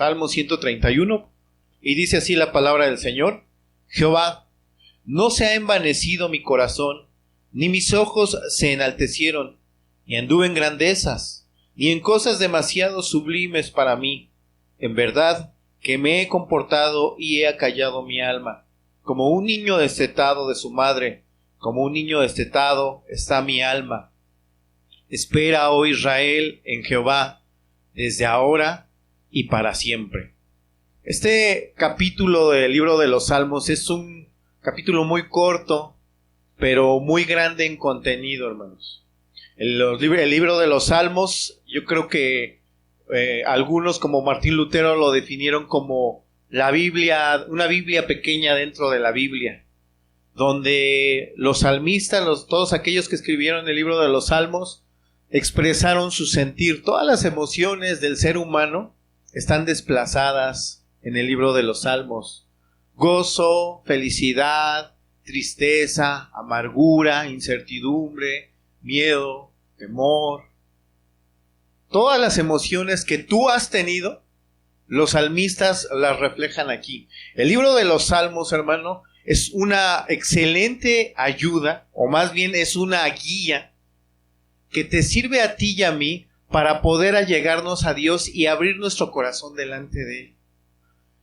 Salmo 131, y dice así la palabra del Señor: Jehová, no se ha envanecido mi corazón, ni mis ojos se enaltecieron, ni anduve en grandezas, ni en cosas demasiado sublimes para mí. En verdad que me he comportado y he acallado mi alma, como un niño destetado de su madre, como un niño destetado está mi alma. Espera, oh Israel, en Jehová, desde ahora y para siempre. Este capítulo del libro de los Salmos es un capítulo muy corto, pero muy grande en contenido, hermanos. El libro de los Salmos, yo creo que algunos como Martín Lutero lo definieron como la Biblia, una Biblia pequeña dentro de la Biblia, donde los salmistas, todos aquellos que escribieron el libro de los Salmos, expresaron su sentir. Todas las emociones del ser humano están desplazadas en el libro de los Salmos. Gozo, felicidad, tristeza, amargura, incertidumbre, miedo, temor. Todas las emociones que tú has tenido, los salmistas las reflejan aquí. El libro de los Salmos, hermano, es una excelente ayuda, o más bien es una guía que te sirve a ti y a mí para poder allegarnos a Dios y abrir nuestro corazón delante de Él.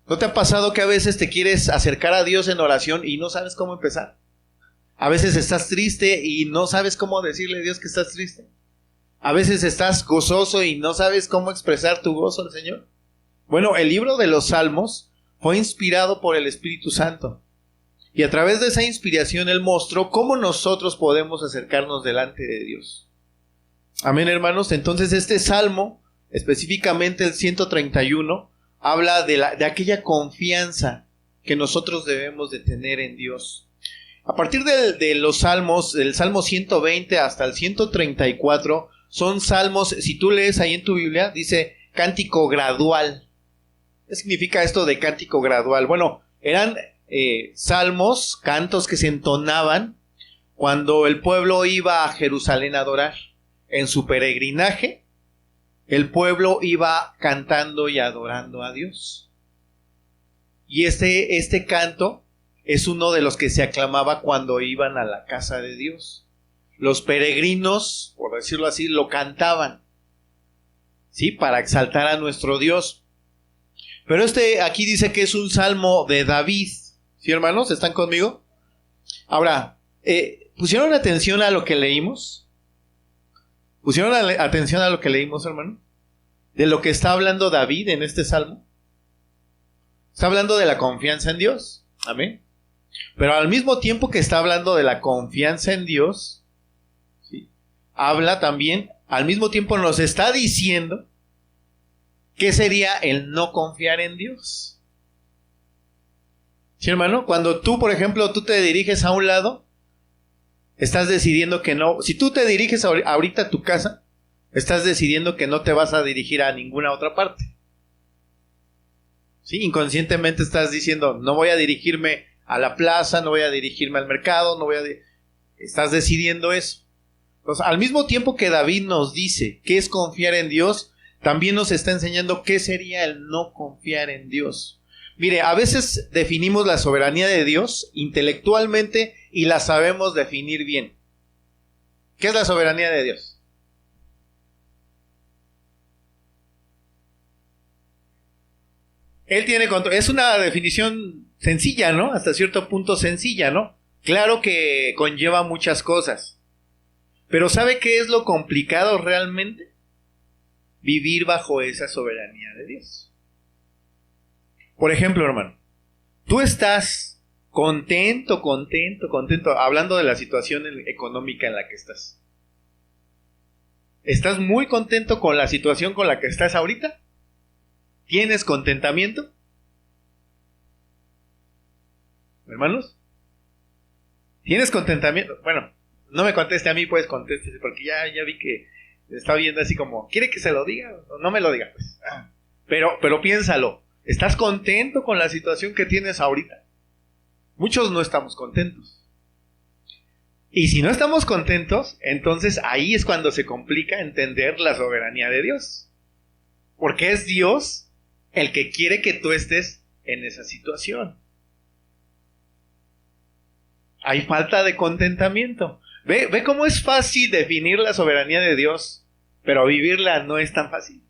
¿No te ha pasado que a veces te quieres acercar a Dios en oración y no sabes cómo empezar? A veces estás triste y no sabes cómo decirle a Dios que estás triste. A veces estás gozoso y no sabes cómo expresar tu gozo al Señor. Bueno, el libro de los Salmos fue inspirado por el Espíritu Santo. Y a través de esa inspiración Él mostró cómo nosotros podemos acercarnos delante de Dios. Amén, hermanos. Entonces este salmo, específicamente el 131, habla de aquella confianza que nosotros debemos de tener en Dios. A partir de los salmos, del Salmo 120 hasta el 134, son salmos, si tú lees ahí en tu Biblia, dice cántico gradual. ¿Qué significa esto de cántico gradual? Bueno, eran salmos, cantos que se entonaban cuando el pueblo iba a Jerusalén a adorar. En su peregrinaje, el pueblo iba cantando y adorando a Dios. Y este canto es uno de los que se aclamaba cuando iban a la casa de Dios. Los peregrinos, por decirlo así, lo cantaban, ¿sí? Para exaltar a nuestro Dios. Pero aquí dice que es un salmo de David. ¿Sí, hermanos? ¿Están conmigo? Ahora, ¿pusieron atención a lo que leímos? ¿Pusieron atención a lo que leímos, hermano? De lo que está hablando David en este salmo. Está hablando de la confianza en Dios. Amén. Pero al mismo tiempo que está hablando de la confianza en Dios, ¿sí? Habla también, al mismo tiempo nos está diciendo qué sería el no confiar en Dios. ¿Sí, hermano? Cuando tú, por ejemplo, tú te diriges a un lado, estás decidiendo que no. Si tú te diriges ahorita a tu casa, estás decidiendo que no te vas a dirigir a ninguna otra parte. Sí, inconscientemente estás diciendo, no voy a dirigirme a la plaza, no voy a dirigirme al mercado, estás decidiendo eso. Entonces, al mismo tiempo que David nos dice qué es confiar en Dios, también nos está enseñando qué sería el no confiar en Dios. Mire, a veces definimos la soberanía de Dios intelectualmente y la sabemos definir bien. ¿Qué es la soberanía de Dios? Él tiene control. Es una definición sencilla, ¿no? Hasta cierto punto sencilla, ¿no? Claro que conlleva muchas cosas. Pero ¿sabe qué es lo complicado realmente? Vivir bajo esa soberanía de Dios. Por ejemplo, hermano, tú estás contento, hablando de la situación económica en la que estás. ¿Estás muy contento con la situación con la que estás ahorita? ¿Tienes contentamiento? ¿Hermanos? ¿Tienes contentamiento? Bueno, no me conteste a mí, pues contéstese, porque ya vi que está viendo así como, ¿quiere que se lo diga? O no me lo diga, pues. Pero piénsalo. ¿Estás contento con la situación que tienes ahorita? Muchos no estamos contentos. Y si no estamos contentos, entonces ahí es cuando se complica entender la soberanía de Dios. Porque es Dios el que quiere que tú estés en esa situación. Hay falta de contentamiento. Ve cómo es fácil definir la soberanía de Dios, pero vivirla no es tan fácil.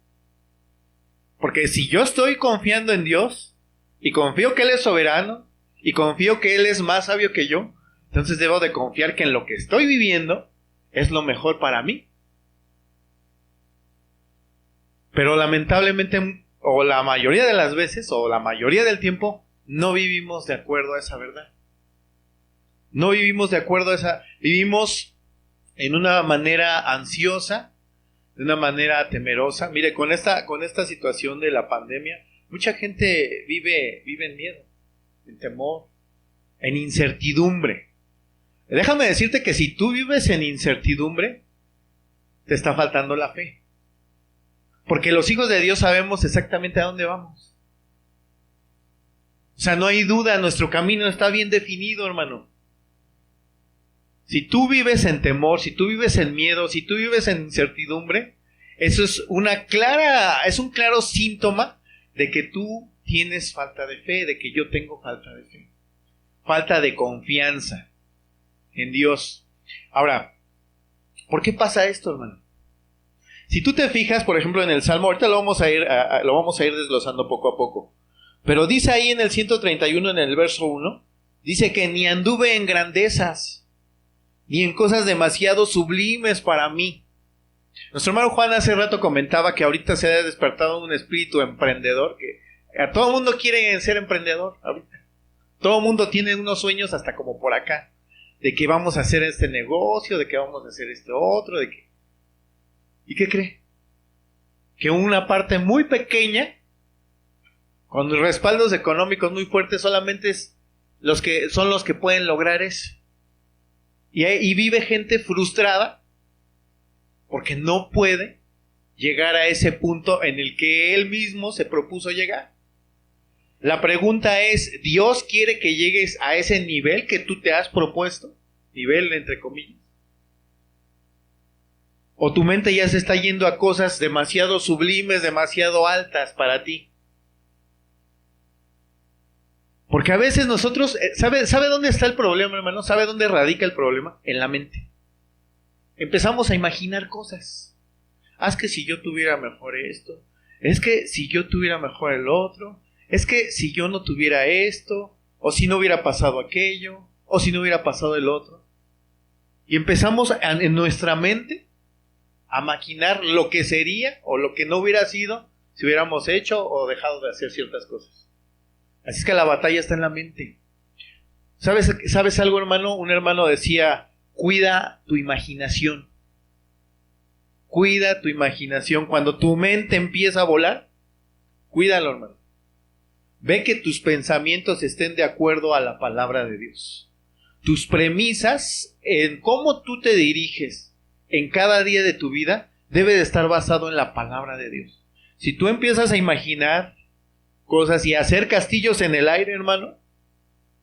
Porque si yo estoy confiando en Dios, y confío que Él es soberano, y confío que Él es más sabio que yo, entonces debo de confiar que en lo que estoy viviendo es lo mejor para mí. Pero lamentablemente, o la mayoría de las veces, o la mayoría del tiempo, no vivimos de acuerdo a esa verdad. No vivimos de acuerdo a esa... Vivimos en una manera ansiosa, de una manera temerosa. Mire, con esta situación de la pandemia, mucha gente vive en miedo, en temor, en incertidumbre. Déjame decirte que si tú vives en incertidumbre, te está faltando la fe. Porque los hijos de Dios sabemos exactamente a dónde vamos. O sea, no hay duda, nuestro camino está bien definido, hermano. Si tú vives en temor, si tú vives en miedo, si tú vives en incertidumbre, eso es un claro síntoma de que tú tienes falta de fe, de que yo tengo falta de fe. Falta de confianza en Dios. Ahora, ¿por qué pasa esto, hermano? Si tú te fijas, por ejemplo, en el Salmo, ahorita lo vamos a ir desglosando poco a poco. Pero dice ahí en el 131, en el verso 1, dice que ni anduve en grandezas, ni en cosas demasiado sublimes para mí. Nuestro hermano Juan hace rato comentaba que ahorita se ha despertado un espíritu emprendedor, que a todo el mundo quiere ser emprendedor ahorita. Todo el mundo tiene unos sueños hasta como por acá, de que vamos a hacer este negocio, de que vamos a hacer este otro, de que... ¿Y qué cree? Que una parte muy pequeña, con respaldos económicos muy fuertes, solamente son los que pueden lograr eso. Y vive gente frustrada porque no puede llegar a ese punto en el que él mismo se propuso llegar. La pregunta es, ¿Dios quiere que llegues a ese nivel que tú te has propuesto? Nivel entre comillas. ¿O tu mente ya se está yendo a cosas demasiado sublimes, demasiado altas para ti? Porque a veces nosotros, ¿sabe dónde está el problema, hermano? ¿Sabe dónde radica el problema? En la mente. Empezamos a imaginar cosas. Es que si yo tuviera mejor esto, es que si yo tuviera mejor el otro, es que si yo no tuviera esto, o si no hubiera pasado aquello, o si no hubiera pasado el otro. Y empezamos en nuestra mente a maquinar lo que sería o lo que no hubiera sido si hubiéramos hecho o dejado de hacer ciertas cosas. Así es que la batalla está en la mente. ¿Sabes algo, hermano? Un hermano decía, cuida tu imaginación. Cuida tu imaginación. Cuando tu mente empieza a volar, cuídalo, hermano. Ve que tus pensamientos estén de acuerdo a la palabra de Dios. Tus premisas en cómo tú te diriges en cada día de tu vida debe de estar basado en la palabra de Dios. Si tú empiezas a imaginar cosas y a hacer castillos en el aire, hermano,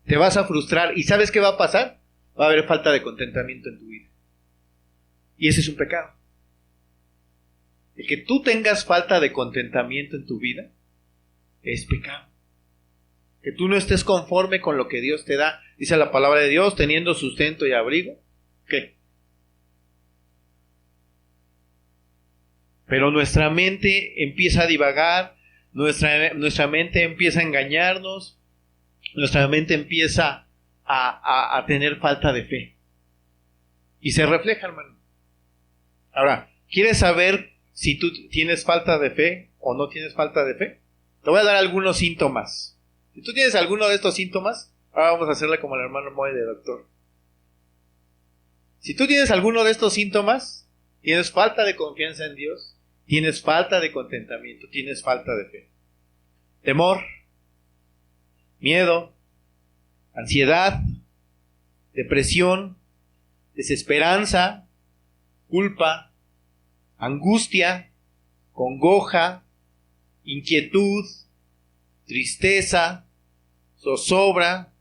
te vas a frustrar. ¿Y sabes qué va a pasar? Va a haber falta de contentamiento en tu vida. Y ese es un pecado. El que tú tengas falta de contentamiento en tu vida es pecado. Que tú no estés conforme con lo que Dios te da. Dice la palabra de Dios, teniendo sustento y abrigo. ¿Qué? Pero nuestra mente empieza a divagar, nuestra mente empieza a engañarnos, nuestra mente empieza a tener falta de fe. Y se refleja, hermano. Ahora, ¿quieres saber si tú tienes falta de fe o no tienes falta de fe? Te voy a dar algunos síntomas. Si tú tienes alguno de estos síntomas, ahora vamos a hacerle como el hermano Moy de doctor. Si tú tienes alguno de estos síntomas, tienes falta de confianza en Dios, tienes falta de contentamiento, tienes falta de fe. Temor, miedo, ansiedad, depresión, desesperanza, culpa, angustia, congoja, inquietud, tristeza, zozobra,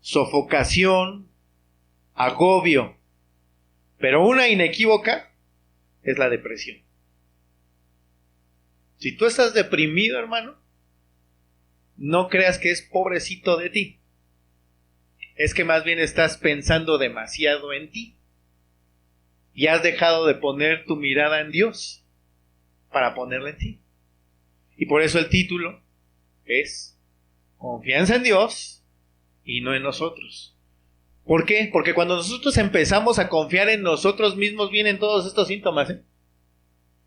sofocación, agobio. Pero una inequívoca es la depresión. Si tú estás deprimido, hermano, no creas que es pobrecito de ti. Es que más bien estás pensando demasiado en ti. Y has dejado de poner tu mirada en Dios para ponerla en ti. Y por eso el título es Confianza en Dios y no en nosotros. ¿Por qué? Porque cuando nosotros empezamos a confiar en nosotros mismos vienen todos estos síntomas,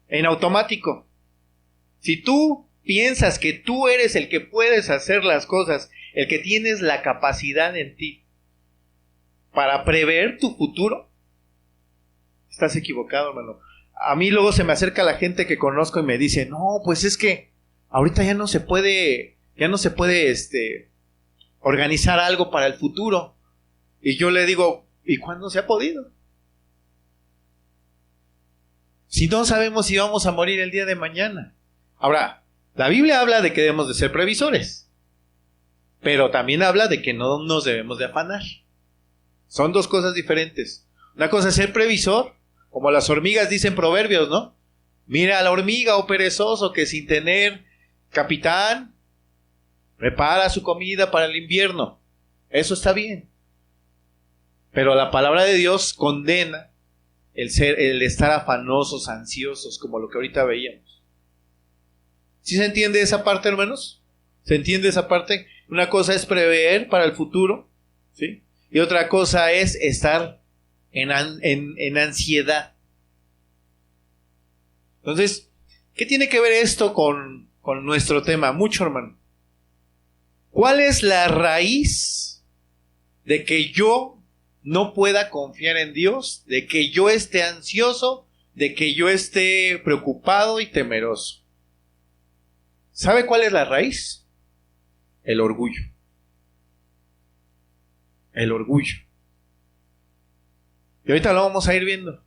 en automático. Si tú piensas que tú eres el que puedes hacer las cosas, el que tienes la capacidad en ti para prever tu futuro, estás equivocado, hermano. A mí luego se me acerca la gente que conozco y me dice, no, pues es que ahorita ya no se puede organizar algo para el futuro. Y yo le digo, ¿y cuándo se ha podido? Si no sabemos si vamos a morir el día de mañana. Ahora, la Biblia habla de que debemos de ser previsores, pero también habla de que no nos debemos de afanar. Son dos cosas diferentes. Una cosa es ser previsor, como las hormigas dicen Proverbios, ¿no? Mira a la hormiga, oh perezoso, que sin tener capitán prepara su comida para el invierno. Eso está bien. Pero la palabra de Dios condena el estar afanosos, ansiosos, como lo que ahorita veíamos. ¿Sí se entiende esa parte, hermanos? ¿Se entiende esa parte? Una cosa es prever para el futuro, ¿sí? Y otra cosa es estar en ansiedad. Entonces, ¿qué tiene que ver esto con nuestro tema? Mucho, hermano. ¿Cuál es la raíz de que yo no pueda confiar en Dios, de que yo esté ansioso, de que yo esté preocupado y temeroso? ¿Sabe cuál es la raíz? El orgullo. El orgullo. Y ahorita lo vamos a ir viendo.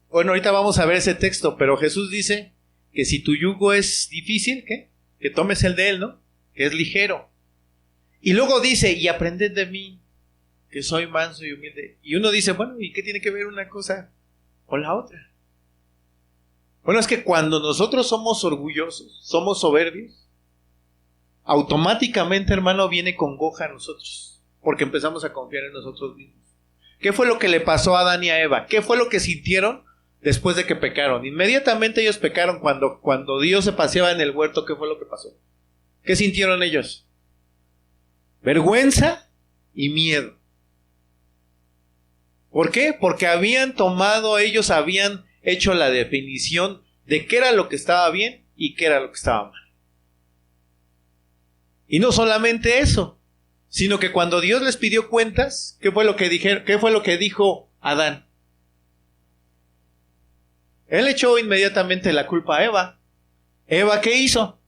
Bueno, ahorita vamos a ver ese texto, pero Jesús dice que si tu yugo es difícil, ¿qué? Que tomes el de Él, ¿no? Que es ligero. Y luego dice, y aprended de mí, que soy manso y humilde. Y uno dice, bueno, ¿y qué tiene que ver una cosa con la otra? Bueno, es que cuando nosotros somos orgullosos, somos soberbios, automáticamente, hermano, viene congoja a nosotros, porque empezamos a confiar en nosotros mismos. ¿Qué fue lo que le pasó a Adán y a Eva? ¿Qué fue lo que sintieron después de que pecaron? Inmediatamente ellos pecaron cuando Dios se paseaba en el huerto. ¿Qué fue lo que pasó? ¿Qué sintieron ellos? Vergüenza y miedo. ¿Por qué? Porque ellos habían hecho la definición de qué era lo que estaba bien y qué era lo que estaba mal. Y no solamente eso, sino que cuando Dios les pidió cuentas, ¿qué fue lo que dijo Adán? Él echó inmediatamente la culpa a Eva. ¿Eva qué hizo?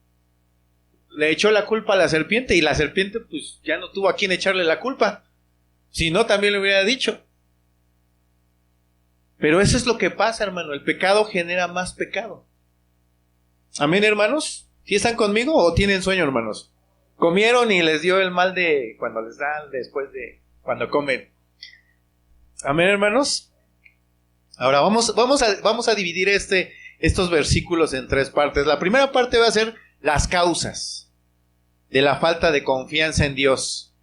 Le echó la culpa a la serpiente, y la serpiente pues ya no tuvo a quién echarle la culpa. Si no, también le hubiera dicho. Pero eso es lo que pasa, hermano. El pecado genera más pecado. Amén, hermanos. ¿Sí están conmigo o tienen sueño, hermanos? Comieron y les dio el mal de cuando les dan después de cuando comen. Amén, hermanos. Ahora vamos a dividir estos versículos en tres partes. La primera parte va a ser las causas de la falta de confianza en Dios.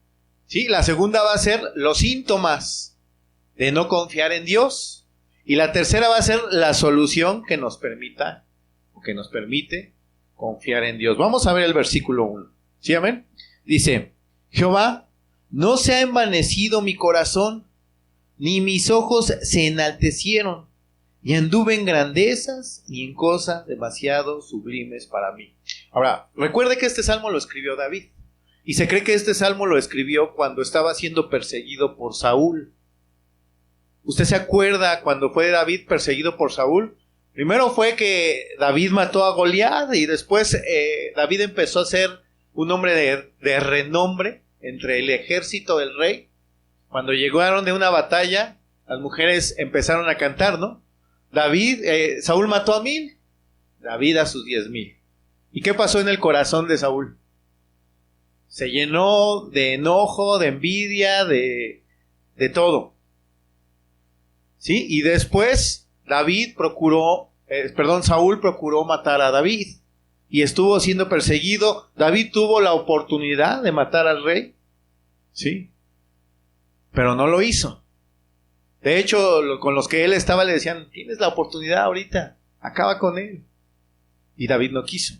¿Sí? La segunda va a ser los síntomas de no confiar en Dios. Y la tercera va a ser la solución que nos permite confiar en Dios. Vamos a ver el versículo 1. ¿Sí, amén? Dice, Jehová, no se ha envanecido mi corazón, ni mis ojos se enaltecieron, y anduve en grandezas y en cosas demasiado sublimes para mí. Ahora, recuerde que este salmo lo escribió David, y se cree que este salmo lo escribió cuando estaba siendo perseguido por Saúl. ¿Usted se acuerda cuando fue David perseguido por Saúl? Primero fue que David mató a Goliat, y después David empezó a ser un hombre de renombre entre el ejército del rey. Cuando llegaron de una batalla, las mujeres empezaron a cantar, ¿no? Saúl mató a 1000, David a sus 10,000. ¿Y qué pasó en el corazón de Saúl? Se llenó de enojo, de envidia, de todo. ¿Sí? Y después Saúl procuró matar a David. y estuvo siendo perseguido. David tuvo la oportunidad de matar al rey, sí, pero no lo hizo. De hecho, con los que él estaba le decían, tienes la oportunidad ahorita, acaba con él. Y David no quiso.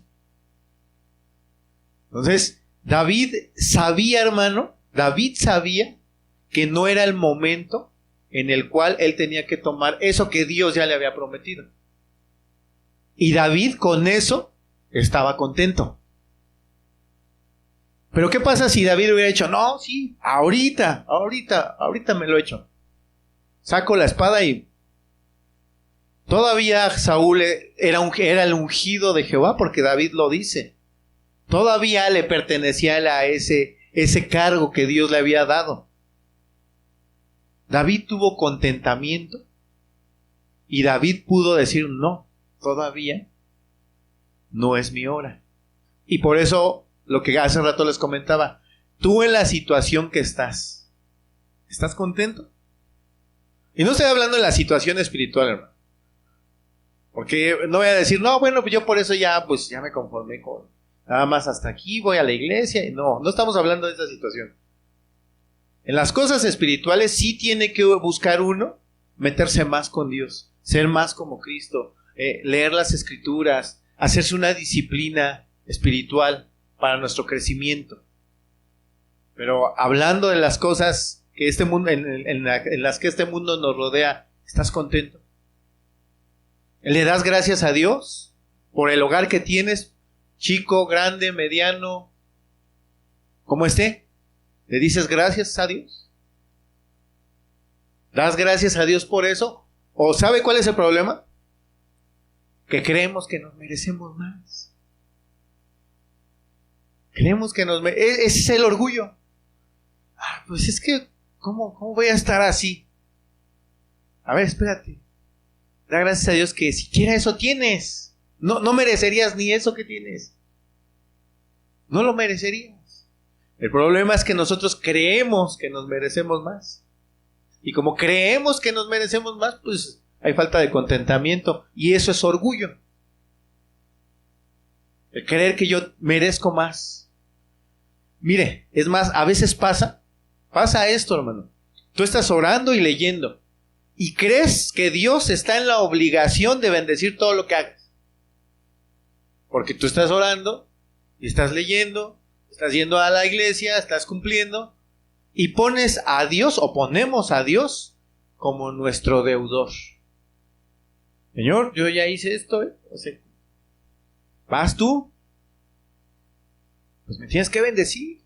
Entonces, David sabía, hermano, David sabía que no era el momento en el cual él tenía que tomar eso que Dios ya le había prometido. Y David con eso estaba contento. Pero ¿qué pasa si David hubiera dicho, no, sí, ahorita me lo echo? Saco la espada y... Todavía Saúl era el ungido de Jehová, porque David lo dice. Todavía le pertenecía a ese cargo que Dios le había dado. David tuvo contentamiento y David pudo decir, no, todavía no es mi hora. Y por eso, lo que hace rato les comentaba, tú en la situación que ¿estás contento? Y no estoy hablando de la situación espiritual, hermano. Porque no voy a decir, no, bueno, pues yo por eso ya me conformé con nada más hasta aquí, voy a la iglesia. No estamos hablando de esa situación. En las cosas espirituales sí tiene que buscar uno meterse más con Dios, ser más como Cristo, leer las escrituras, hacerse una disciplina espiritual para nuestro crecimiento. Pero hablando de las cosas que este mundo, en las que este mundo nos rodea, ¿estás contento? ¿Le das gracias a Dios por el hogar que tienes, chico, grande, mediano, como esté? ¿Le dices gracias a Dios? ¿Das gracias a Dios por eso? ¿O sabe cuál es el problema? Que creemos que nos merecemos más. Creemos que ese es el orgullo. Pues es que, ¿cómo voy a estar así? A ver, espérate. Da gracias a Dios que siquiera eso tienes. No merecerías ni eso que tienes. No lo merecerías. El problema es que nosotros creemos que nos merecemos más. Y como creemos que nos merecemos más, pues hay falta de contentamiento. Y eso es orgullo. El creer que yo merezco más. Mire, es más, a veces pasa esto, hermano. Tú estás orando y leyendo. Y crees que Dios está en la obligación de bendecir todo lo que hagas. Porque tú estás orando y estás leyendo, estás yendo a la iglesia, estás cumpliendo, y pones a Dios, o ponemos a Dios como nuestro deudor. Señor, yo ya hice esto, O sea, ¿vas tú? Pues me tienes que bendecir.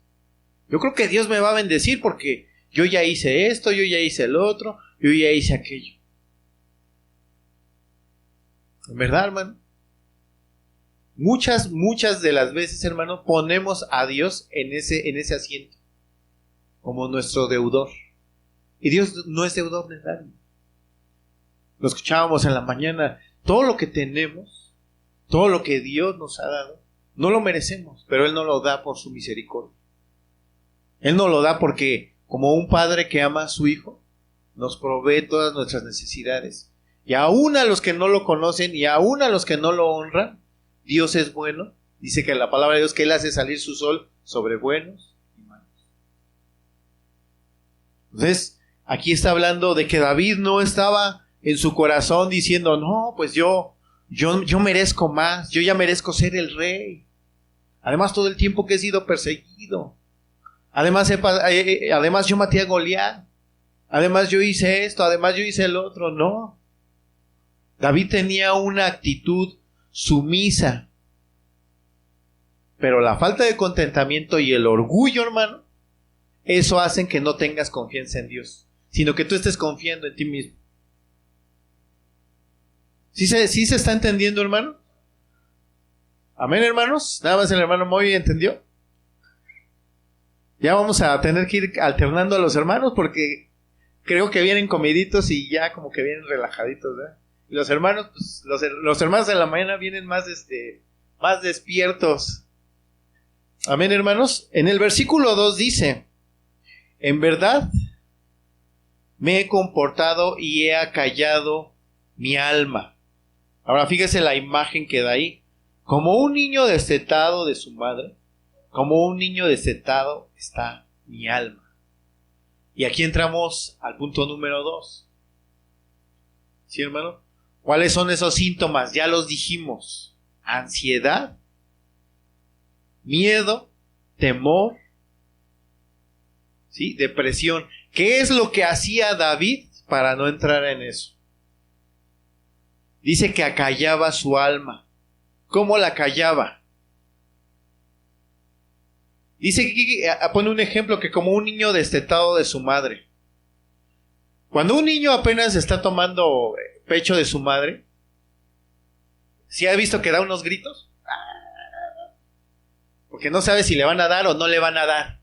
Yo creo que Dios me va a bendecir porque yo ya hice esto, yo ya hice el otro, yo ya hice aquello. ¿En verdad, hermano? Muchas de las veces, hermano, ponemos a Dios en ese asiento como nuestro deudor. Y Dios no es deudor de nadie. Lo escuchábamos en la mañana. Todo lo que tenemos, todo lo que Dios nos ha dado, no lo merecemos, pero Él nos lo da por su misericordia. Él nos lo da porque, como un padre que ama a su hijo, nos provee todas nuestras necesidades. Y aún a los que no lo conocen y aún a los que no lo honran, Dios es bueno. Dice que la palabra de Dios que Él hace salir su sol sobre buenos y malos. Entonces, aquí está hablando de que David no estaba en su corazón diciendo, no, pues yo merezco más, yo ya merezco ser el rey. Además, todo el tiempo que he sido perseguido. Además yo maté a Goliat. Además yo hice esto, además yo hice el otro. No. David tenía una actitud sumisa. Pero la falta de contentamiento y el orgullo, hermano, eso hacen que no tengas confianza en Dios, sino que tú estés confiando en ti mismo. ¿Sí se está entendiendo, hermano? Amén, hermanos. Nada más el hermano Moy entendió. Ya vamos a tener que ir alternando a los hermanos porque creo que vienen comiditos y ya como que vienen relajaditos, ¿verdad? Y los hermanos, pues los hermanos de la mañana vienen más despiertos. Amén, hermanos. En el versículo 2 dice: en verdad me he comportado y he acallado mi alma. Ahora fíjese la imagen que da ahí. Como un niño destetado de su madre, como un niño destetado está mi alma. Y aquí entramos al punto número 2. ¿Sí, hermano? ¿Cuáles son esos síntomas? Ya los dijimos. Ansiedad, miedo, temor, ¿sí? Depresión. ¿Qué es lo que hacía David para no entrar en eso? Dice que acallaba su alma. ¿Cómo la callaba? Dice que pone un ejemplo que como un niño destetado de su madre. Cuando un niño apenas está tomando pecho de su madre, ¿sí ha visto que da unos gritos? Porque no sabe si le van a dar o no le van a dar.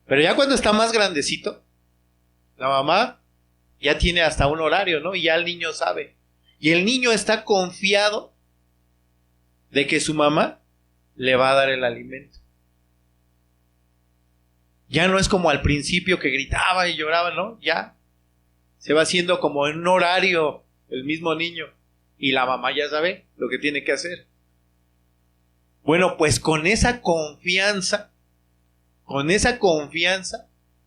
Pero ya cuando está más grandecito, la mamá ya tiene hasta un horario, ¿no? Y ya el niño sabe. Y el niño está confiado de que su mamá le va a dar el alimento. Ya no es como al principio que gritaba y lloraba, ¿no? Ya se va haciendo como en un horario el mismo niño. Y la mamá ya sabe lo que tiene que hacer. Bueno, pues con esa confianza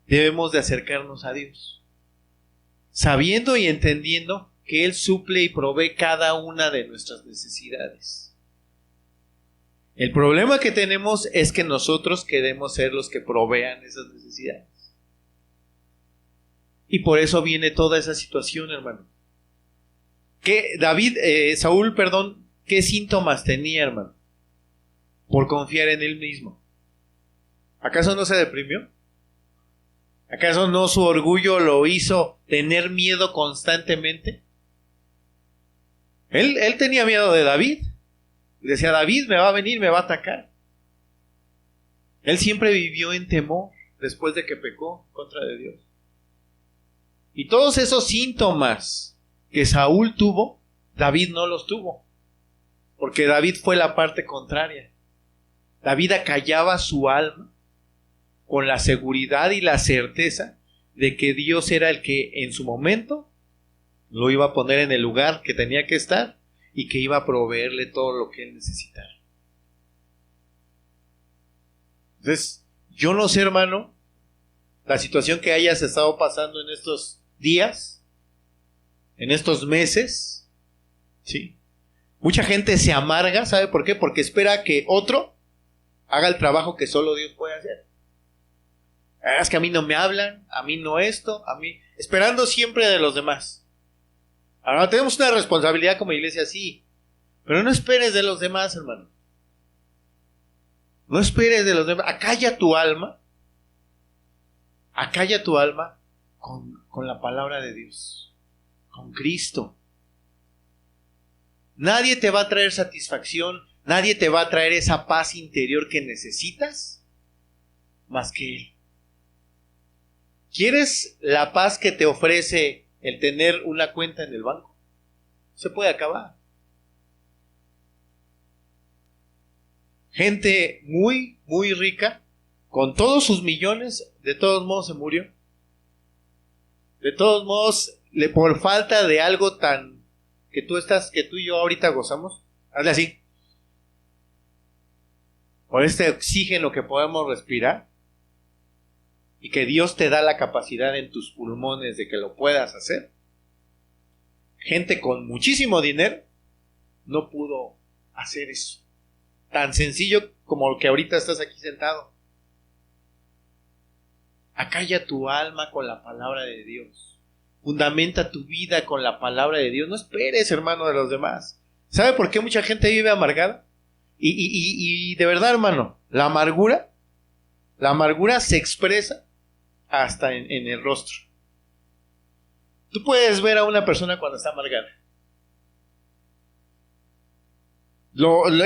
debemos de acercarnos a Dios. Sabiendo y entendiendo que Él suple y provee cada una de nuestras necesidades. El problema que tenemos es que nosotros queremos ser los que provean esas necesidades. Y por eso viene toda esa situación, hermano. Saúl, ¿qué síntomas tenía, hermano? Por confiar en él mismo. ¿Acaso no se deprimió? ¿Acaso no su orgullo lo hizo tener miedo constantemente? Él tenía miedo de David. Decía, David me va a venir, me va a atacar. Él siempre vivió en temor después de que pecó contra de Dios. Y todos esos síntomas que Saúl tuvo, David no los tuvo. Porque David fue la parte contraria. David acallaba su alma con la seguridad y la certeza de que Dios era el que en su momento lo iba a poner en el lugar que tenía que estar y que iba a proveerle todo lo que él necesitara. Entonces, yo no sé, hermano, la situación que hayas estado pasando en estos días, en estos meses, ¿sí? Mucha gente se amarga, ¿sabe por qué? Porque espera que otro haga el trabajo que solo Dios puede hacer. Es que a mí no me hablan, a mí no esto, a mí... Esperando siempre de los demás. Ahora tenemos una responsabilidad como iglesia, sí. Pero no esperes de los demás, hermano. No esperes de los demás. Acalla tu alma. Acalla tu alma con la palabra de Dios. Con Cristo. Nadie te va a traer satisfacción. Nadie te va a traer esa paz interior que necesitas más que Él. ¿Quieres la paz que te ofrece el tener una cuenta en el banco? Se puede acabar. Gente muy, muy rica, con todos sus millones, de todos modos se murió. De todos modos, por falta de algo tan que tú y yo ahorita gozamos, hazle así. Por este oxígeno que podemos respirar y que Dios te da la capacidad en tus pulmones de que lo puedas hacer. Gente con muchísimo dinero no pudo hacer eso. Tan sencillo como lo que ahorita estás aquí sentado. Acalla tu alma con la palabra de Dios. Fundamenta tu vida con la palabra de Dios. No esperes, hermano, de los demás. ¿Sabe por qué mucha gente vive amargada? Y de verdad, hermano, la amargura se expresa hasta en el rostro. Tú puedes ver a una persona cuando está amargada.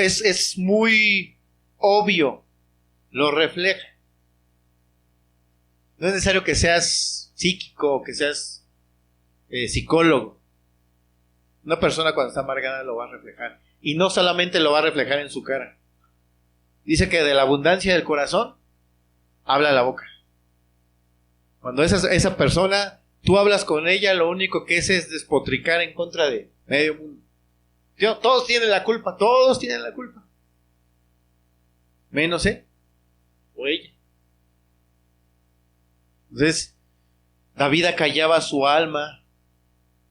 Es muy obvio, lo refleja. No es necesario que seas psíquico o que seas psicólogo. Una persona cuando está amargada lo va a reflejar. Y no solamente lo va a reflejar en su cara. Dice que de la abundancia del corazón habla la boca. Cuando esa persona, tú hablas con ella, lo único que es despotricar en contra de medio mundo. Todos tienen la culpa, todos tienen la culpa. menos él o ella. Entonces, David acallaba su alma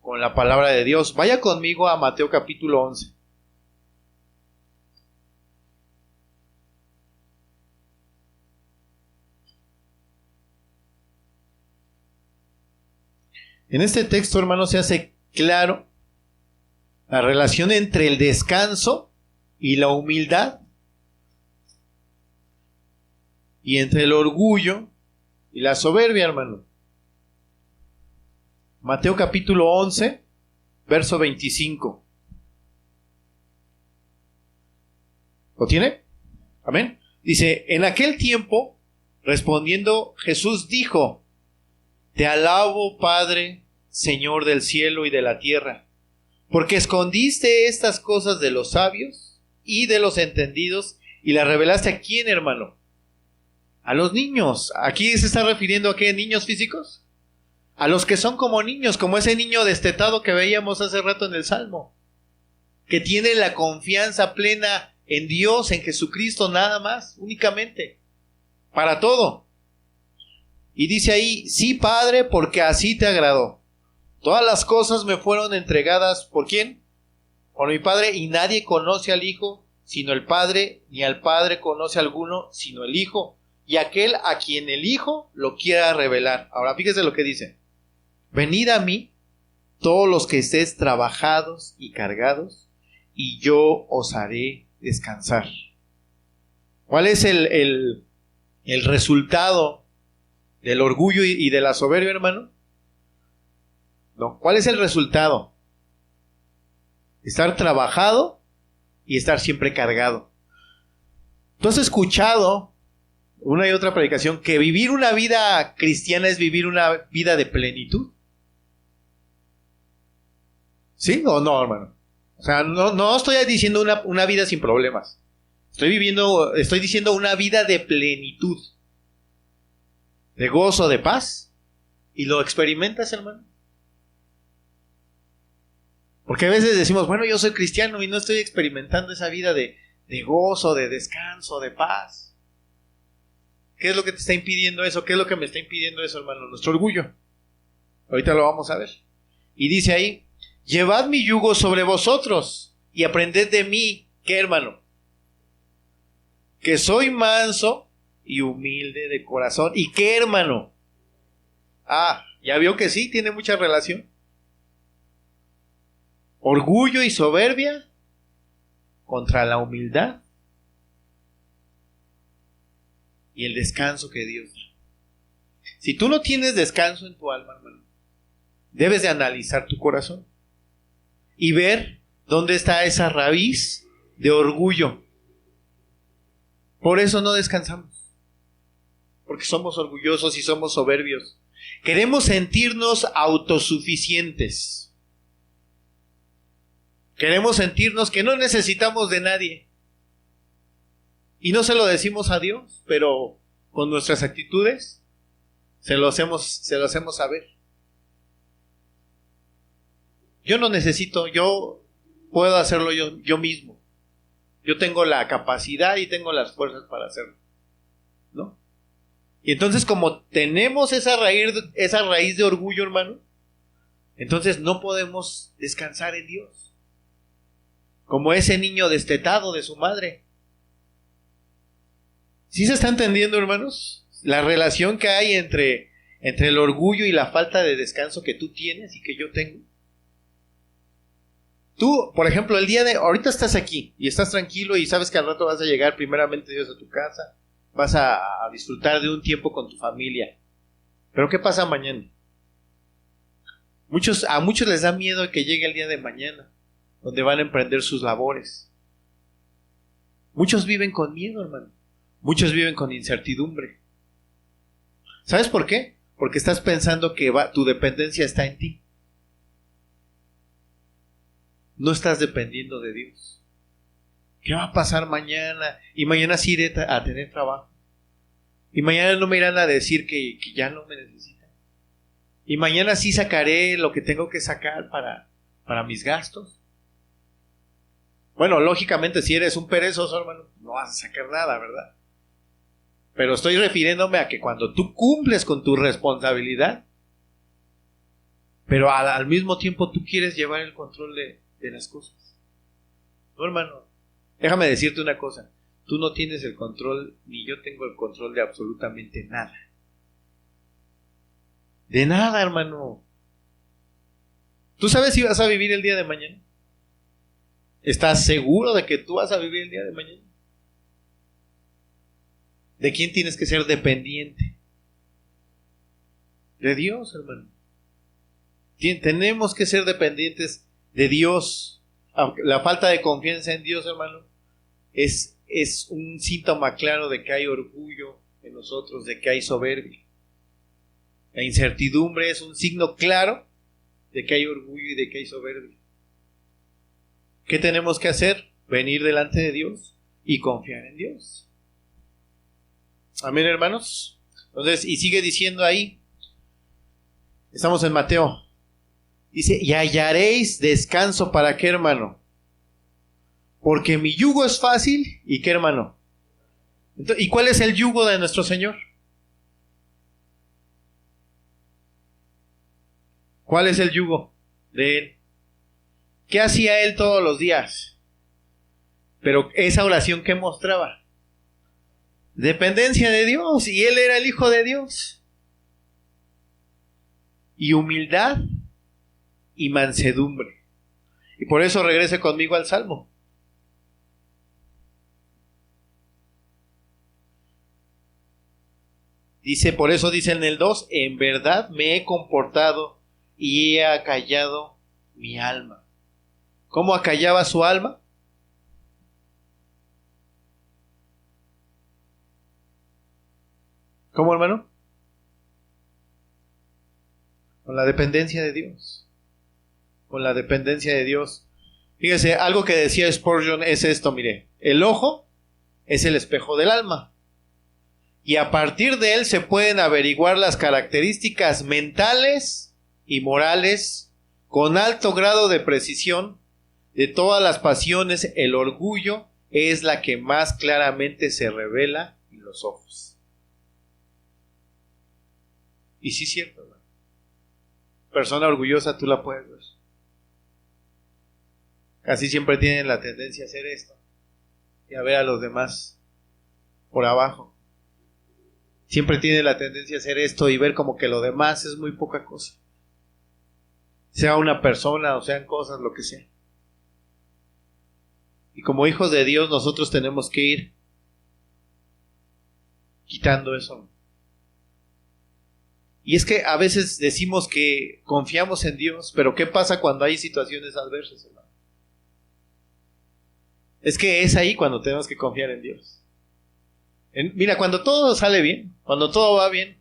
con la palabra de Dios. Vaya conmigo a Mateo capítulo 11. En este texto, hermano, se hace claro la relación entre el descanso y la humildad, y entre el orgullo y la soberbia, hermano. Mateo capítulo 11, verso 25. ¿Lo tiene? Amén. Dice, en aquel tiempo, respondiendo, Jesús dijo: Te alabo, Padre, Señor del cielo y de la tierra, porque escondiste estas cosas de los sabios y de los entendidos y las revelaste ¿a quién, hermano? A los niños. ¿Aquí se está refiriendo a qué? ¿Niños físicos? A los que son como niños, como ese niño destetado que veíamos hace rato en el Salmo, que tiene la confianza plena en Dios, en Jesucristo, nada más, únicamente, para todo. Y dice ahí, sí, Padre, porque así te agradó. Todas las cosas me fueron entregadas, ¿por quién? Por mi Padre, y nadie conoce al Hijo sino el Padre, ni al Padre conoce alguno sino el Hijo, y aquel a quien el Hijo lo quiera revelar. Ahora fíjese lo que dice: venid a mí, todos los que estéis trabajados y cargados, y yo os haré descansar. ¿Cuál es el resultado del orgullo y de la soberbia, hermano? No, ¿cuál es el resultado? Estar trabajado y estar siempre cargado. ¿Tú has escuchado una y otra predicación que vivir una vida cristiana es vivir una vida de plenitud? ¿Sí o no, hermano? O sea, no estoy diciendo una vida sin problemas. Estoy diciendo una vida de plenitud, de gozo, de paz. ¿Y lo experimentas, hermano? Porque a veces decimos, bueno, yo soy cristiano y no estoy experimentando esa vida de gozo, de descanso, de paz. ¿Qué es lo que te está impidiendo eso? ¿Qué es lo que me está impidiendo eso, hermano? Nuestro orgullo. Ahorita lo vamos a ver. Y dice ahí, llevad mi yugo sobre vosotros y aprended de mí. ¿Qué, hermano? Que soy manso y humilde de corazón. ¿Y qué, hermano? Ah, ya vio que sí, tiene mucha relación. Orgullo y soberbia contra la humildad y el descanso que Dios da. Si tú no tienes descanso en tu alma, hermano, debes de analizar tu corazón y ver dónde está esa raíz de orgullo. Por eso no descansamos, porque somos orgullosos y somos soberbios. Queremos sentirnos autosuficientes. Queremos sentirnos que no necesitamos de nadie. Y no se lo decimos a Dios, pero con nuestras actitudes se lo hacemos saber. Yo no necesito, yo puedo hacerlo yo mismo. Yo tengo la capacidad y tengo las fuerzas para hacerlo, ¿no? Y entonces, como tenemos esa raíz de orgullo, hermano, entonces no podemos descansar en Dios. Como ese niño destetado de su madre. ¿Sí se está entendiendo, hermanos? La relación que hay entre el orgullo y la falta de descanso que tú tienes y que yo tengo. Tú, por ejemplo, ahorita estás aquí y estás tranquilo y sabes que al rato vas a llegar primeramente Dios a tu casa, vas a disfrutar de un tiempo con tu familia. Pero ¿qué pasa mañana? A muchos les da miedo que llegue el día de mañana, donde van a emprender sus labores. Muchos viven con miedo, hermano. Muchos viven con incertidumbre. ¿Sabes por qué? Porque estás pensando que tu dependencia está en ti. No estás dependiendo de Dios. ¿Qué va a pasar mañana? Y mañana sí iré a tener trabajo. Y mañana no me irán a decir que ya no me necesitan. Y mañana sí sacaré lo que tengo que sacar para mis gastos. Bueno, lógicamente si eres un perezoso, hermano, no vas a sacar nada, ¿verdad? Pero estoy refiriéndome a que cuando tú cumples con tu responsabilidad, pero al mismo tiempo tú quieres llevar el control de las cosas. No, hermano, déjame decirte una cosa. Tú no tienes el control, ni yo tengo el control de absolutamente nada. De nada, hermano. ¿Tú sabes si vas a vivir el día de mañana? ¿Estás seguro de que tú vas a vivir el día de mañana? ¿De quién tienes que ser dependiente? De Dios, hermano. Tenemos que ser dependientes de Dios. Aunque la falta de confianza en Dios, hermano, es un síntoma claro de que hay orgullo en nosotros, de que hay soberbia. La incertidumbre es un signo claro de que hay orgullo y de que hay soberbia. ¿Qué tenemos que hacer? Venir delante de Dios y confiar en Dios. Amén, hermanos. Entonces, y sigue diciendo ahí, estamos en Mateo. Dice, y hallaréis descanso para qué, hermano. Porque mi yugo es fácil, ¿y qué, hermano? Entonces, ¿y cuál es el yugo de nuestro Señor? ¿Cuál es el yugo de Él? ¿Qué hacía Él todos los días? Pero esa oración, ¿qué mostraba? Dependencia de Dios, y Él era el Hijo de Dios. Y humildad y mansedumbre. Y por eso regrese conmigo al Salmo. Dice, por eso dice en el 2, en verdad me he comportado y he acallado mi alma. ¿Cómo acallaba su alma? ¿Cómo, hermano? Con la dependencia de Dios. Con la dependencia de Dios. Fíjese, algo que decía Spurgeon es esto, mire. El ojo es el espejo del alma. Y a partir de él se pueden averiguar las características mentales y morales con alto grado de precisión de todas las pasiones. El orgullo es la que más claramente se revela en los ojos. Y sí es cierto, ¿no? Persona orgullosa tú la puedes ver. Casi siempre tienen la tendencia a hacer esto y a ver a los demás por abajo. Siempre tienen la tendencia a hacer esto y ver como que lo demás es muy poca cosa. Sea una persona o sean cosas, lo que sea. Y como hijos de Dios nosotros tenemos que ir quitando eso. Y es que a veces decimos que confiamos en Dios, pero ¿qué pasa cuando hay situaciones adversas, hermano? Es que es ahí cuando tenemos que confiar en Dios. Mira, cuando todo sale bien, cuando todo va bien,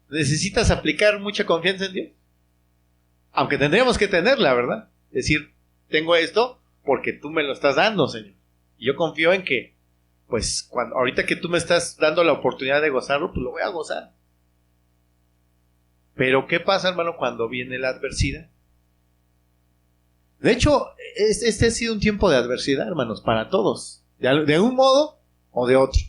necesitas aplicar mucha confianza en Dios. Aunque tendríamos que tenerla, ¿verdad? Es decir, tengo esto porque tú me lo estás dando, Señor. Y yo confío en que, pues, ahorita que tú me estás dando la oportunidad de gozarlo, pues lo voy a gozar. Pero, ¿qué pasa, hermano, cuando viene la adversidad? De hecho, este ha sido un tiempo de adversidad, hermanos, para todos. De un modo o de otro.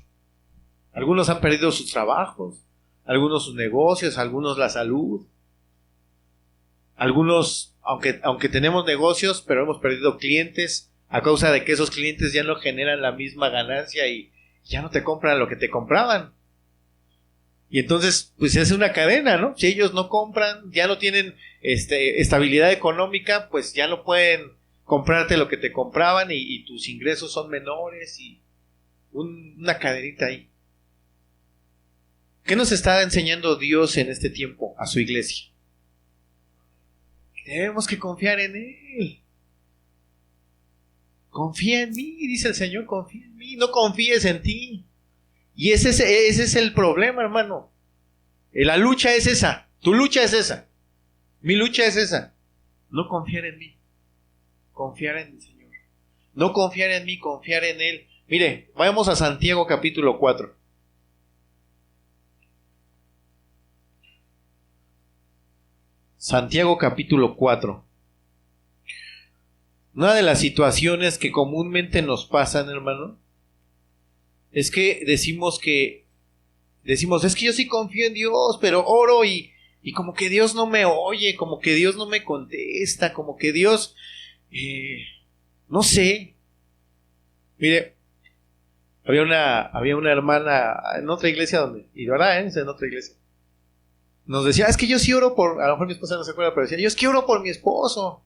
Algunos han perdido sus trabajos, algunos sus negocios, algunos la salud. Algunos, aunque tenemos negocios, pero hemos perdido clientes a causa de que esos clientes ya no generan la misma ganancia y ya no te compran lo que te compraban. Y entonces, pues es una cadena, ¿no? Si ellos no compran, ya no tienen estabilidad económica, pues ya no pueden comprarte lo que te compraban y tus ingresos son menores y una cadenita ahí. ¿Qué nos está enseñando Dios en este tiempo a su iglesia? Tenemos que confiar en Él. Confía en mí, dice el Señor, confía en mí, no confíes en ti. Y ese es el problema, hermano. La lucha es esa, tu lucha es esa, mi lucha es esa. No confiar en mí, confiar en el Señor. No confiar en mí, confiar en Él. Mire, vayamos a Santiago capítulo 4. Santiago capítulo 4. Una de las situaciones que comúnmente nos pasan, hermano, es que decimos, es que yo sí confío en Dios, pero oro y como que Dios no me oye, como que Dios no me contesta, como que Dios, no sé. Mire, había una hermana en otra iglesia y ahora en otra iglesia. Nos decía, es que yo sí oro por, a lo mejor mi esposa no se acuerda, pero decía, yo es que oro por mi esposo.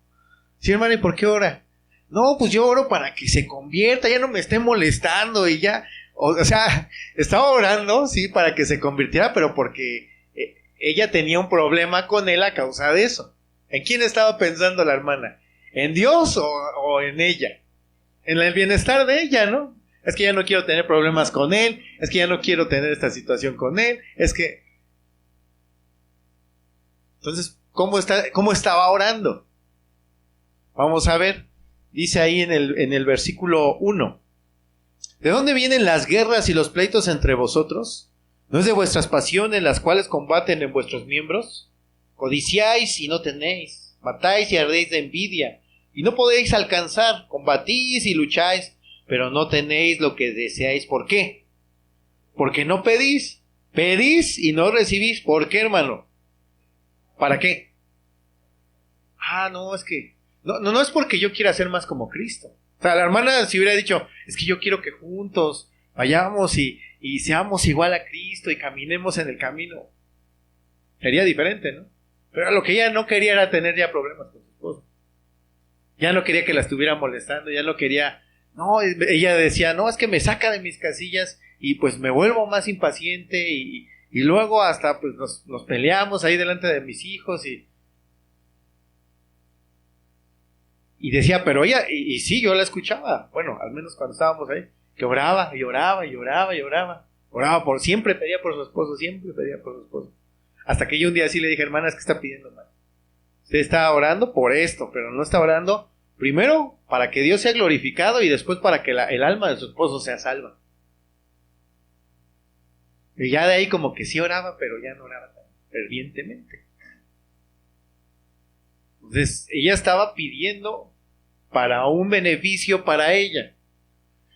Sí, hermana, ¿y por qué ora? No, pues yo oro para que se convierta, ya no me esté molestando y ya, o sea, estaba orando, sí, para que se convirtiera, pero porque ella tenía un problema con él a causa de eso. ¿En quién estaba pensando la hermana? ¿En Dios o en ella? En el bienestar de ella, ¿no? Es que ya no quiero tener problemas con él, es que ya no quiero tener esta situación con él, es que... Entonces, ¿cómo estaba orando? Vamos a ver, dice ahí en el versículo 1. ¿De dónde vienen las guerras y los pleitos entre vosotros? ¿No es de vuestras pasiones las cuales combaten en vuestros miembros? Codiciáis y no tenéis, matáis y ardéis de envidia, y no podéis alcanzar, combatís y lucháis, pero no tenéis lo que deseáis. ¿Por qué? Porque no pedís. Pedís y no recibís. ¿Por qué, hermano? ¿Para qué? No, es que... No es porque yo quiera ser más como Cristo. O sea, la hermana si hubiera dicho, es que yo quiero que juntos vayamos y seamos igual a Cristo y caminemos en el camino. Sería diferente, ¿no? Pero lo que ella no quería era tener ya problemas con su esposo. Ya no quería que la estuviera molestando, ya no quería... No, ella decía, no, es que me saca de mis casillas y pues me vuelvo más impaciente y luego hasta pues nos peleamos ahí delante de mis hijos y decía, pero ella, y sí, yo la escuchaba, bueno, al menos cuando estábamos ahí, que oraba y oraba y oraba y oraba, siempre pedía por su esposo, hasta que yo un día sí le dije, hermana, es que está pidiendo mal, usted está orando por esto, pero no está orando primero para que Dios sea glorificado y después para que el alma de su esposo sea salva. Y ya de ahí como que sí oraba, pero ya no oraba tan fervientemente. Entonces ella estaba pidiendo para un beneficio para ella.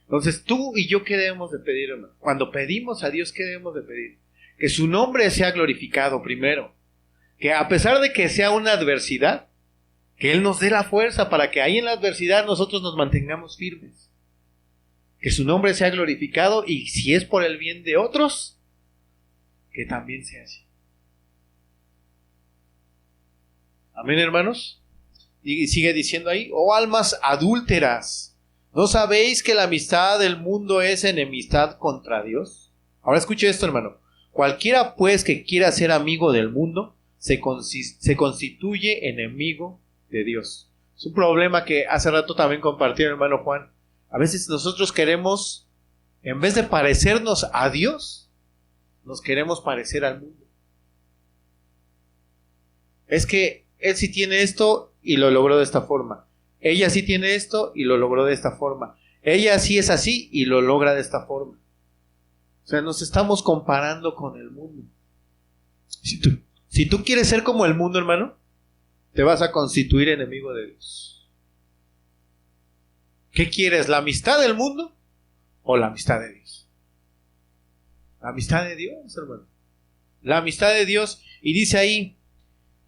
Entonces tú y yo, ¿qué debemos de pedir, hermano? Cuando pedimos a Dios, ¿qué debemos de pedir? Que su nombre sea glorificado primero. Que a pesar de que sea una adversidad, que Él nos dé la fuerza para que ahí en la adversidad nosotros nos mantengamos firmes. Que su nombre sea glorificado y si es por el bien de otros, que también sea así. Amén, hermanos. Y sigue diciendo ahí, oh almas adúlteras, ¿no sabéis que la amistad del mundo es enemistad contra Dios? Ahora escuche esto, hermano. Cualquiera pues que quiera ser amigo del mundo, se constituye enemigo de Dios. Es un problema que hace rato también compartió el hermano Juan. A veces nosotros queremos, en vez de parecernos a Dios, nos queremos parecer al mundo. Es que él sí tiene esto y lo logró de esta forma. Ella sí tiene esto y lo logró de esta forma. Ella sí es así y lo logra de esta forma. O sea, nos estamos comparando con el mundo. Si tú quieres ser como el mundo, hermano, te vas a constituir enemigo de Dios. ¿Qué quieres? ¿La amistad del mundo o la amistad de Dios? La amistad de Dios, hermano. La amistad de Dios. Y dice ahí,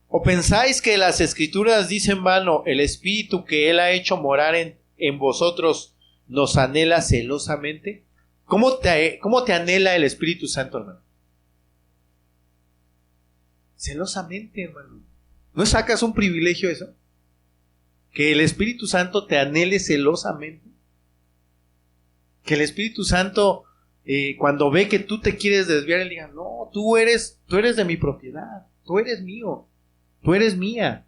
¿o pensáis que las escrituras dicen vano, el espíritu que Él ha hecho morar en vosotros nos anhela celosamente? ¿Cómo te anhela el Espíritu Santo, hermano? Celosamente, hermano. ¿No sacas un privilegio eso? Que el Espíritu Santo te anhele celosamente. Que el Espíritu Santo, cuando ve que tú te quieres desviar, Él diga, no, tú eres de mi propiedad, tú eres mío, tú eres mía.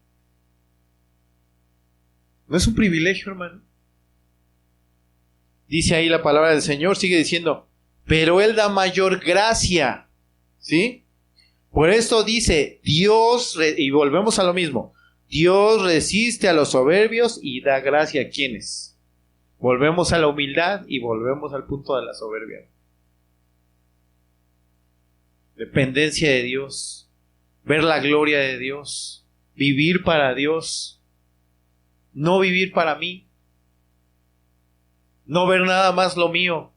¿No es un privilegio, hermano? Dice ahí la palabra del Señor, sigue diciendo, pero Él da mayor gracia, ¿sí? Por esto dice, y volvemos a lo mismo, Dios resiste a los soberbios y da gracia a quienes. Volvemos a la humildad y volvemos al punto de la soberbia. Dependencia de Dios, ver la gloria de Dios, vivir para Dios, no vivir para mí, no ver nada más lo mío.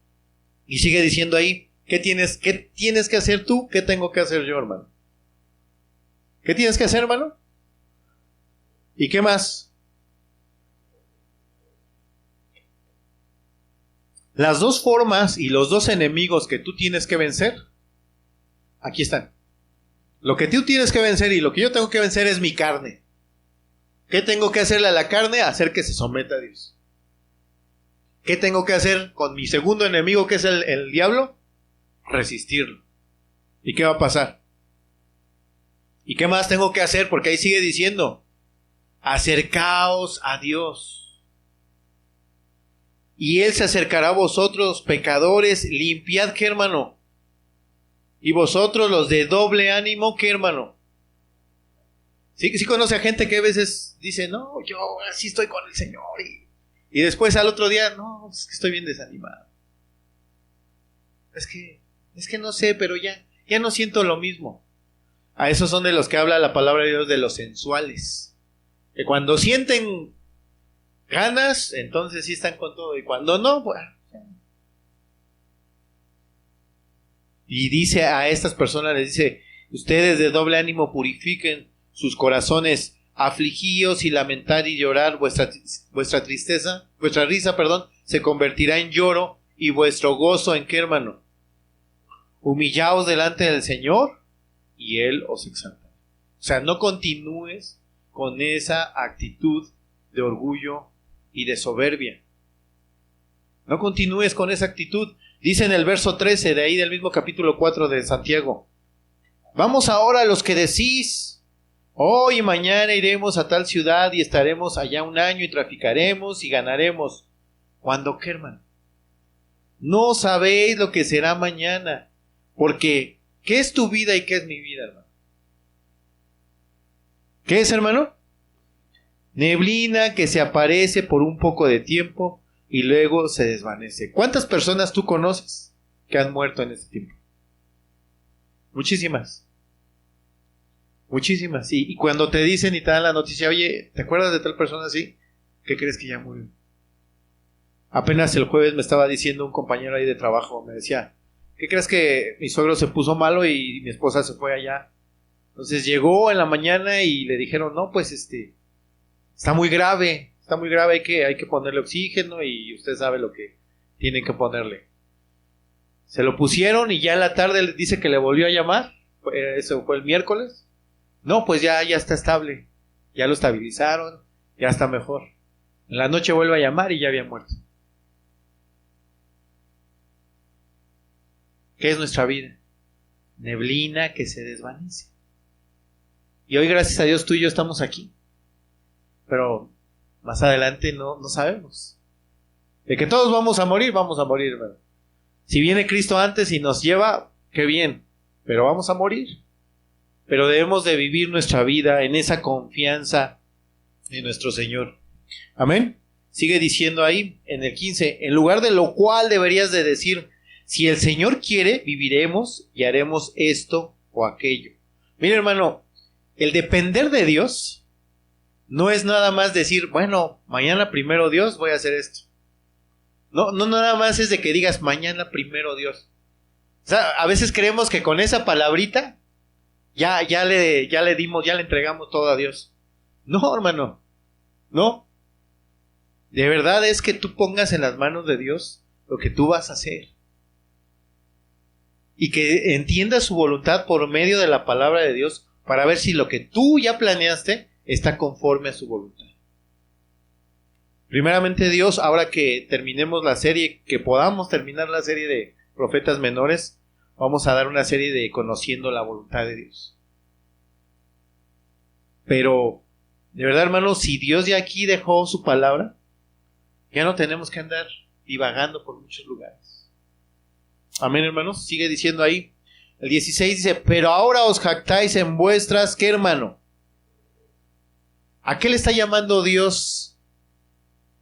Y sigue diciendo ahí, qué tienes que hacer tú? ¿Qué tengo que hacer yo, hermano? ¿Qué tienes que hacer, hermano? ¿Y qué más? Las dos formas y los dos enemigos que tú tienes que vencer, aquí están. Lo que tú tienes que vencer y lo que yo tengo que vencer es mi carne. ¿Qué tengo que hacerle a la carne? Hacer que se someta a Dios. ¿Qué tengo que hacer con mi segundo enemigo, que es el diablo? Resistirlo. ¿Y qué va a pasar? ¿Y qué más tengo que hacer? Porque ahí sigue diciendo, acercaos a Dios. Y Él se acercará a vosotros, pecadores, limpiad, ¿qué, hermano? Y vosotros, los de doble ánimo, ¿qué, hermano? Sí conoce a gente que a veces dice, no, yo así estoy con el Señor. Y después al otro día, no, es que estoy bien desanimado. Es que no sé, pero ya no siento lo mismo. A esos son de los que habla la palabra de Dios, de los sensuales. Que cuando sienten ganas, entonces sí están con todo. Y cuando no, pues... Y dice a estas personas, les dice, ustedes de doble ánimo purifiquen sus corazones, afligíos y lamentar y llorar, vuestra tristeza, vuestra risa, se convertirá en lloro, y vuestro gozo, ¿en qué, hermano? Humillaos delante del Señor y Él os exaltará. O sea, no continúes con esa actitud de orgullo y de soberbia. No continúes con esa actitud. Dice en el verso 13 de ahí del mismo capítulo 4 de Santiago, vamos ahora a los que decís, hoy y mañana iremos a tal ciudad y estaremos allá un año y traficaremos y ganaremos. ¿Cuándo qué, hermano? No sabéis lo que será mañana, porque ¿qué es tu vida y qué es mi vida, hermano? ¿Qué es, hermano? Neblina que se aparece por un poco de tiempo y luego se desvanece. ¿Cuántas personas tú conoces que han muerto en este tiempo? Muchísimas. Muchísimas. Y cuando te dicen y te dan la noticia, oye, ¿te acuerdas de tal persona así? ¿Qué crees que ya murió? Apenas el jueves me estaba diciendo un compañero ahí de trabajo, me decía, ¿qué crees que mi suegro se puso malo y mi esposa se fue allá? Entonces llegó en la mañana y le dijeron, no, pues está muy grave, hay que ponerle oxígeno y usted sabe lo que tienen que ponerle. Se lo pusieron y ya en la tarde dice que le volvió a llamar, eso fue el miércoles. No, pues ya está estable, ya lo estabilizaron, ya está mejor. En la noche vuelve a llamar y ya había muerto. ¿Qué es nuestra vida? Neblina que se desvanece. Y hoy, gracias a Dios, tú y yo estamos aquí. Pero más adelante no sabemos. De que todos vamos a morir, ¿verdad? Si viene Cristo antes y nos lleva, qué bien, pero vamos a morir. Pero debemos de vivir nuestra vida en esa confianza en nuestro Señor. Amén. Sigue diciendo ahí en el 15, en lugar de lo cual deberías de decir, si el Señor quiere, viviremos y haremos esto o aquello. Mira, hermano, el depender de Dios no es nada más decir, bueno, mañana primero Dios voy a hacer esto. No nada más es de que digas mañana primero Dios. O sea, a veces creemos que con esa palabrita ya le entregamos todo a Dios. No, hermano, no. De verdad es que tú pongas en las manos de Dios lo que tú vas a hacer. Y que entiendas su voluntad por medio de la palabra de Dios para ver si lo que tú ya planeaste está conforme a su voluntad. Primeramente Dios, ahora que terminemos la serie, que podamos terminar la serie de profetas menores, vamos a dar una serie de conociendo la voluntad de Dios. Pero, de verdad, hermano, si Dios ya aquí dejó su palabra, ya no tenemos que andar divagando por muchos lugares. Amén, hermanos. Sigue diciendo ahí. El 16 dice, pero ahora os jactáis en vuestras, ¿qué, hermano? ¿A qué le está llamando Dios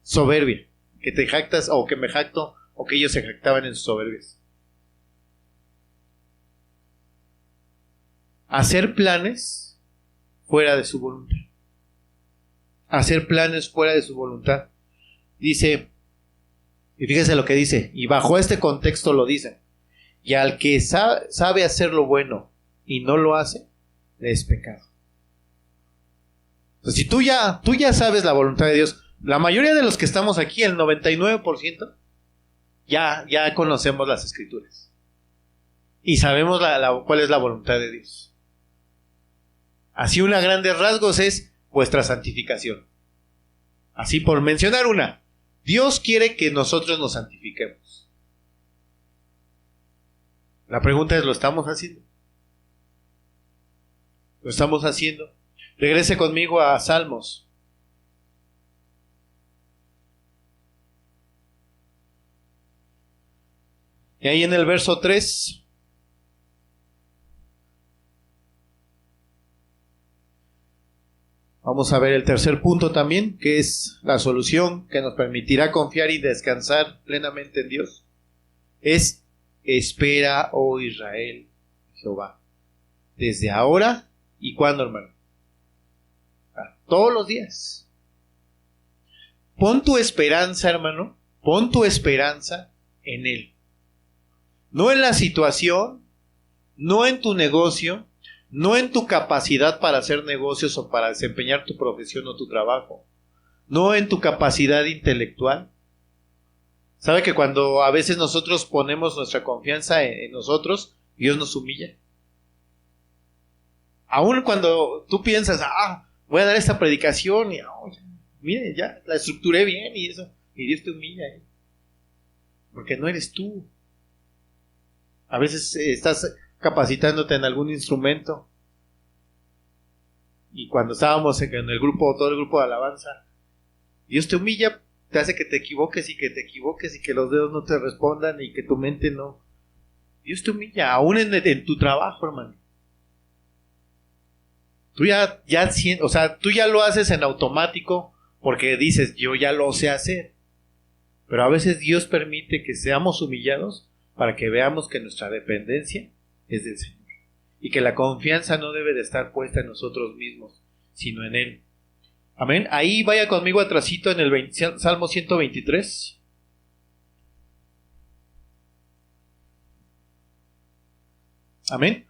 soberbia? Que te jactas o que me jacto o que ellos se jactaban en sus soberbias. Hacer planes fuera de su voluntad. Hacer planes fuera de su voluntad. Dice Y fíjese lo que dice, y bajo este contexto lo dice. Y al que sabe hacer lo bueno y no lo hace, es pecado. Entonces, si tú ya sabes la voluntad de Dios, la mayoría de los que estamos aquí, el 99%, ya conocemos las Escrituras. Y sabemos cuál es la voluntad de Dios. Así, a grandes rasgos es vuestra santificación. Así, por mencionar una, Dios quiere que nosotros nos santifiquemos. La pregunta es, ¿lo estamos haciendo? ¿Lo estamos haciendo? Regrese conmigo a Salmos. Y ahí en el verso 3... vamos a ver el tercer punto también, que es la solución que nos permitirá confiar y descansar plenamente en Dios. Es: espera, oh Israel, Jehová. Desde ahora, ¿y cuándo, hermano? Todos los días. Pon tu esperanza, hermano, pon tu esperanza en Él. No en la situación, no en tu negocio, no en tu capacidad para hacer negocios o para desempeñar tu profesión o tu trabajo, no en tu capacidad intelectual. ¿Sabe que cuando a veces nosotros ponemos nuestra confianza en nosotros, Dios nos humilla? Aún cuando tú piensas, voy a dar esta predicación y mire, ya la estructuré bien y eso, y Dios te humilla, porque no eres tú. A veces estás capacitándote en algún instrumento, y cuando estábamos en el grupo, todo el grupo de alabanza, Dios te humilla, te hace que te equivoques y que los dedos no te respondan y que tu mente no. Dios te humilla, aún en tu trabajo, hermano. Tú tú ya lo haces en automático porque dices, yo ya lo sé hacer. Pero a veces Dios permite que seamos humillados para que veamos que nuestra dependencia es del Señor. Y que la confianza no debe de estar puesta en nosotros mismos, sino en Él. Amén. Ahí vaya conmigo atrasito en el Salmo 123. Amén.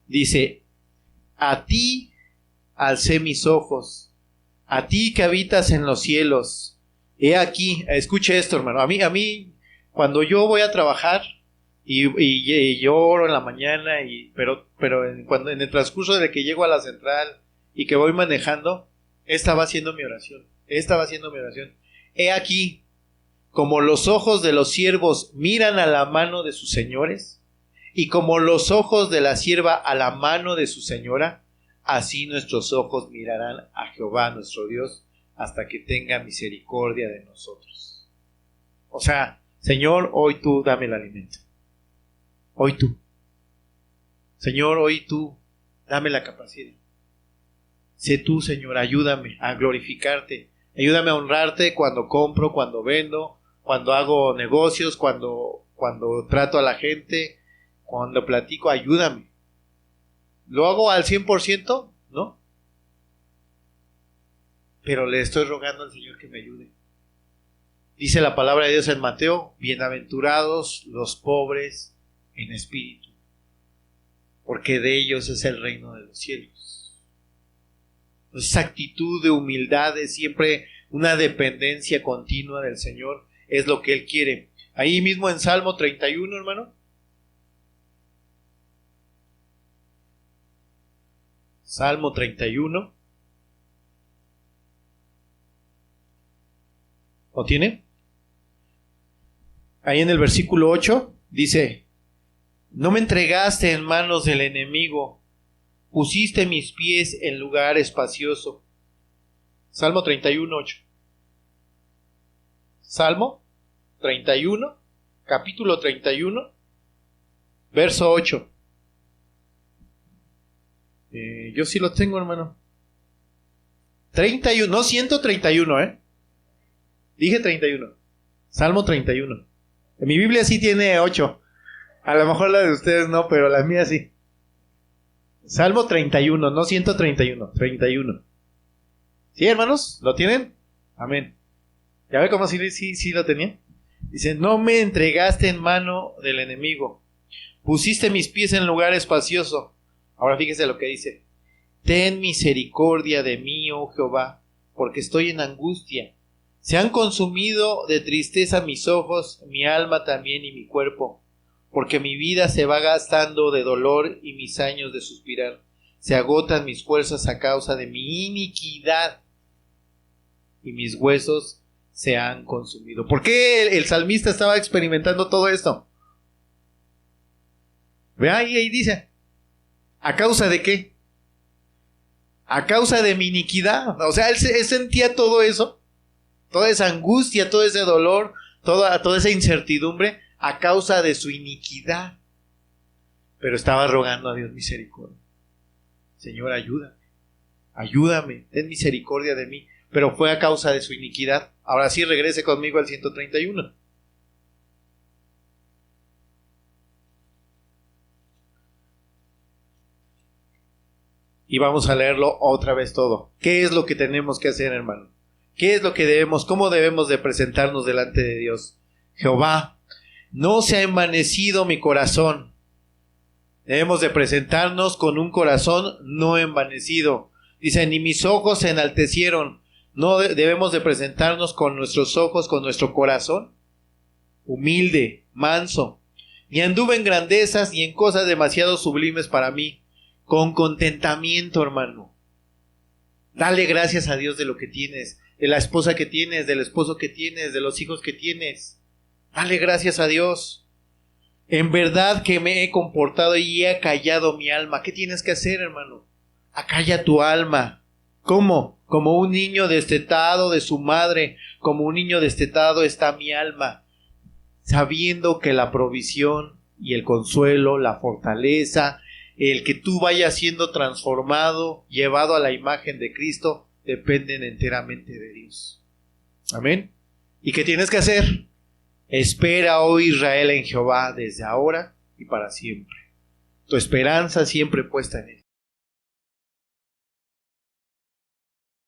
Dice: a ti alcé mis ojos, a ti que habitas en los cielos. He aquí, escuche esto, hermano. A mí, cuando yo voy a trabajar y yo oro en la mañana, pero en el transcurso de que llego a la central y que voy manejando, esta va siendo mi oración. He aquí, como los ojos de los siervos miran a la mano de sus señores, y como los ojos de la sierva a la mano de su señora, así nuestros ojos mirarán a Jehová nuestro Dios, hasta que tenga misericordia de nosotros. O sea, Señor, hoy tú dame el alimento. Hoy tú. Señor, hoy tú dame la capacidad. Sé tú, Señor, ayúdame a glorificarte. Ayúdame a honrarte cuando compro, cuando vendo, cuando hago negocios, cuando trato a la gente, cuando platico. Ayúdame. ¿Lo hago al 100%? ¿No? Pero le estoy rogando al Señor que me ayude. Dice la palabra de Dios en Mateo: bienaventurados los pobres en espíritu, porque de ellos es el reino de los cielos. Esa actitud de humildad, de siempre una dependencia continua del Señor, es lo que Él quiere. Ahí mismo en Salmo 31, hermano. Salmo 31. ¿Lo tiene? Ahí en el versículo 8 dice: no me entregaste en manos del enemigo, pusiste mis pies en lugar espacioso. Salmo 31, 8. Salmo 31, capítulo 31, verso 8. Yo sí lo tengo, hermano. 31, no 131, Dije 31. Salmo 31. En mi Biblia sí tiene 8. A lo mejor la de ustedes no, pero la mía sí. Salmo 31, no 131, 31. ¿Sí, hermanos? ¿Lo tienen? Amén. ¿Ya ve cómo sí lo tenía? Dice, no me entregaste en mano del enemigo. Pusiste mis pies en lugar espacioso. Ahora fíjese lo que dice. Ten misericordia de mí, oh Jehová, porque estoy en angustia. Se han consumido de tristeza mis ojos, mi alma también y mi cuerpo, porque mi vida se va gastando de dolor y mis años de suspirar. Se agotan mis fuerzas a causa de mi iniquidad y mis huesos se han consumido. ¿Por qué el salmista estaba experimentando todo esto? Ve ahí dice, ¿a causa de qué? A causa de mi iniquidad. O sea, él sentía todo eso, toda esa angustia, todo ese dolor, toda esa incertidumbre a causa de su iniquidad. Pero estaba rogando a Dios misericordia. Señor, ayúdame, ten misericordia de mí. Pero fue a causa de su iniquidad. Ahora sí, regrese conmigo al 131. Y vamos a leerlo otra vez todo. ¿Qué es lo que tenemos que hacer, hermano? ¿Qué es lo que cómo debemos de presentarnos delante de Dios? Jehová, no se ha envanecido mi corazón. Debemos de presentarnos con un corazón no envanecido. Dice, ni mis ojos se enaltecieron. No debemos de presentarnos con nuestros ojos, con nuestro corazón humilde, manso. Ni anduve en grandezas ni en cosas demasiado sublimes para mí. Con contentamiento, hermano. Dale gracias a Dios de lo que tienes, de la esposa que tienes, del esposo que tienes, de los hijos que tienes. Dale gracias a Dios. En verdad que me he comportado y he acallado mi alma. ¿Qué tienes que hacer, hermano? Acalla tu alma. ¿Cómo? Como un niño destetado de su madre, como un niño destetado está mi alma, sabiendo que la provisión y el consuelo, la fortaleza, el que tú vayas siendo transformado, llevado a la imagen de Cristo, dependen enteramente de Dios. Amén. ¿Y qué tienes que hacer? Espera, oh Israel, en Jehová desde ahora y para siempre. Tu esperanza siempre puesta en Él.